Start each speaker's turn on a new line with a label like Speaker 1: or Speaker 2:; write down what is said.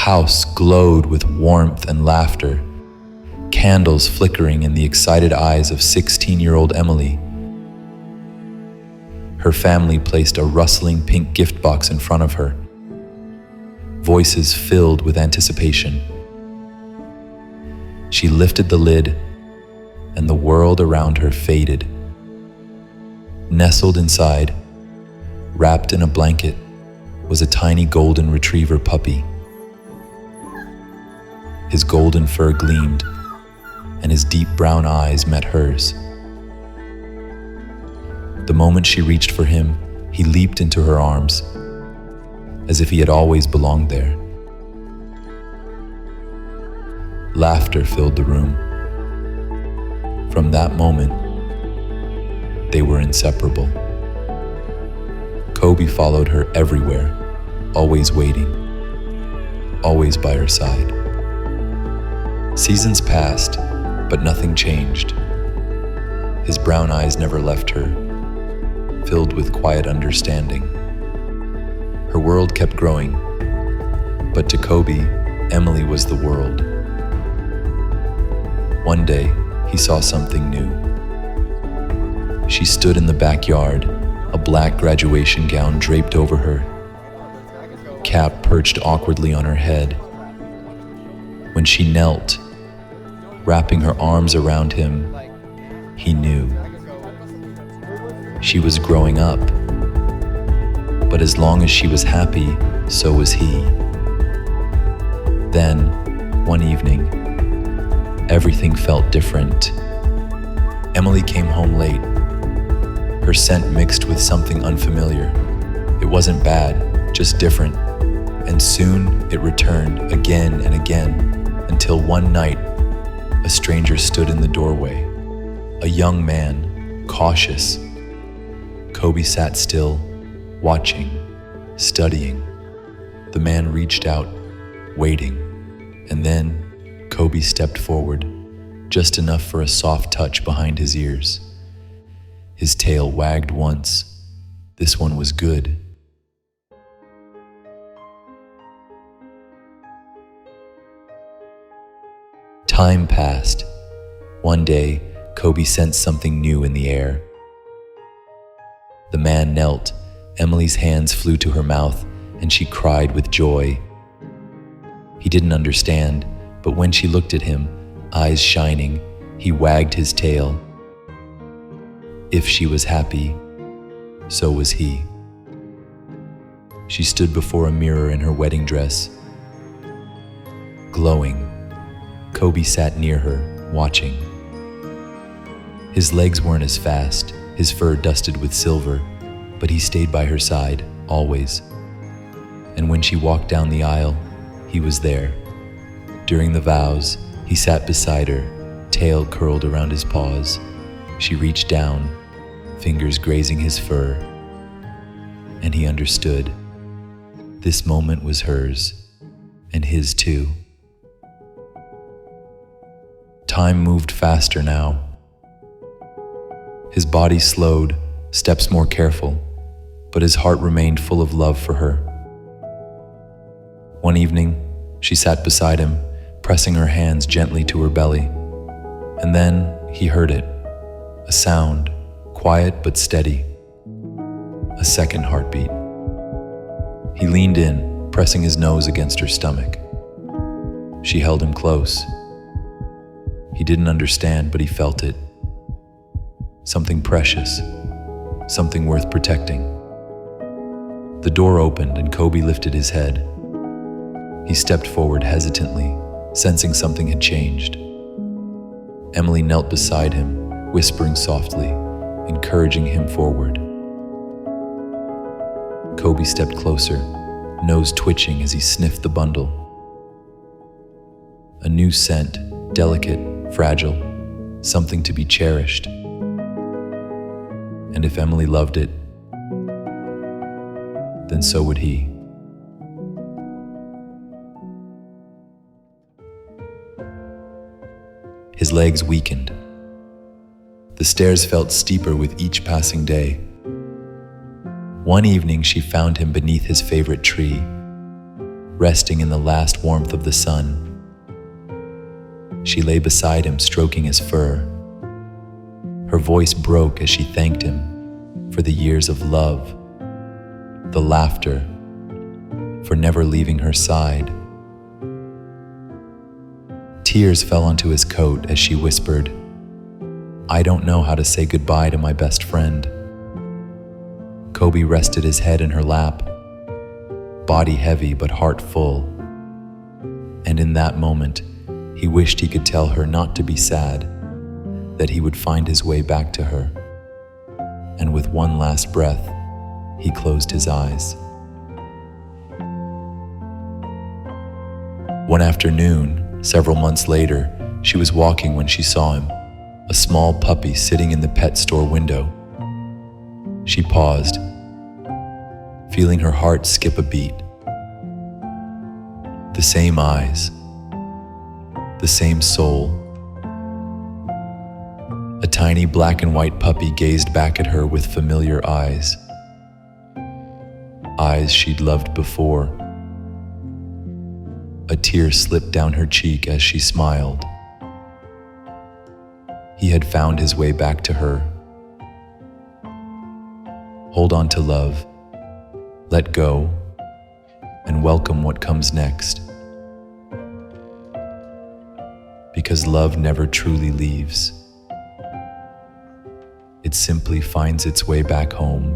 Speaker 1: house glowed with warmth and laughter, candles flickering in the excited eyes of 16-year-old Emily. Her family placed a rustling pink gift box in front of her, voices filled with anticipation. She lifted the lid, and the world around her faded. Nestled inside, wrapped in a blanket, was a tiny golden retriever puppy. His golden fur gleamed, and his deep brown eyes met hers. The moment she reached for him, he leaped into her arms, as if he had always belonged there. Laughter filled the room. From that moment, they were inseparable. Koby followed her everywhere, always waiting, always by her side. Seasons passed, but nothing changed. His brown eyes never left her, filled with quiet understanding. Her world kept growing, but to Koby, Emily was the world. One day, he saw something new. She stood in the backyard, a black graduation gown draped over her, cap perched awkwardly on her head. When she knelt, wrapping her arms around him, he knew. She was growing up, but as long as she was happy, so was he. Then, one evening, everything felt different. Emily came home late, her scent mixed with something unfamiliar. It wasn't bad, just different. And soon it returned again and again, until one night, a stranger stood in the doorway. A young man, cautious. Koby sat still, watching, studying. The man reached out, waiting, and then Koby stepped forward, just enough for a soft touch behind his ears. His tail wagged once. This one was good. Time passed. One day, Koby sensed something new in the air. The man knelt. Emily's hands flew to her mouth, and she cried with joy. He didn't understand, but when she looked at him, eyes shining, he wagged his tail. If she was happy, so was he. She stood before a mirror in her wedding dress, glowing. Koby sat near her, watching. His legs weren't as fast, his fur dusted with silver, but he stayed by her side, always. And when she walked down the aisle, he was there. During the vows, he sat beside her, tail curled around his paws. She reached down, fingers grazing his fur, and he understood. This moment was hers, and his too. Time moved faster now. His body slowed, steps more careful, but his heart remained full of love for her. One evening, she sat beside him, pressing her hands gently to her belly. And then he heard it, a sound, quiet but steady, a second heartbeat. He leaned in, pressing his nose against her stomach. She held him close. He didn't understand, but he felt it. Something precious, something worth protecting. The door opened and Koby lifted his head. He stepped forward hesitantly, sensing something had changed. Emily knelt beside him, whispering softly, encouraging him forward. Koby stepped closer, nose twitching as he sniffed the bundle. A new scent, delicate, fragile, something to be cherished. And if Emily loved it, then so would he. His legs weakened. The stairs felt steeper with each passing day. One evening, she found him beneath his favorite tree. resting in the last warmth of the sun. She lay beside him, stroking his fur. Her voice broke as she thanked him for the years of love, the laughter, for never leaving her side. Tears fell onto his coat as she whispered, "I don't know how to say goodbye to my best friend." Koby rested his head in her lap, body heavy but heart full. And in that moment, he wished he could tell her not to be sad, that he would find his way back to her. And with one last breath, he closed his eyes. One afternoon, several months later, she was walking when she saw him, a small puppy sitting in the pet store window. She paused, feeling her heart skip a beat. The same eyes, the same soul. A tiny black and white puppy gazed back at her with familiar eyes. Eyes she'd loved before. A tear slipped down her cheek as she smiled. He had found his way back to her. Hold on to love, let go, and welcome what comes next. Because love never truly leaves. It simply finds its way back home.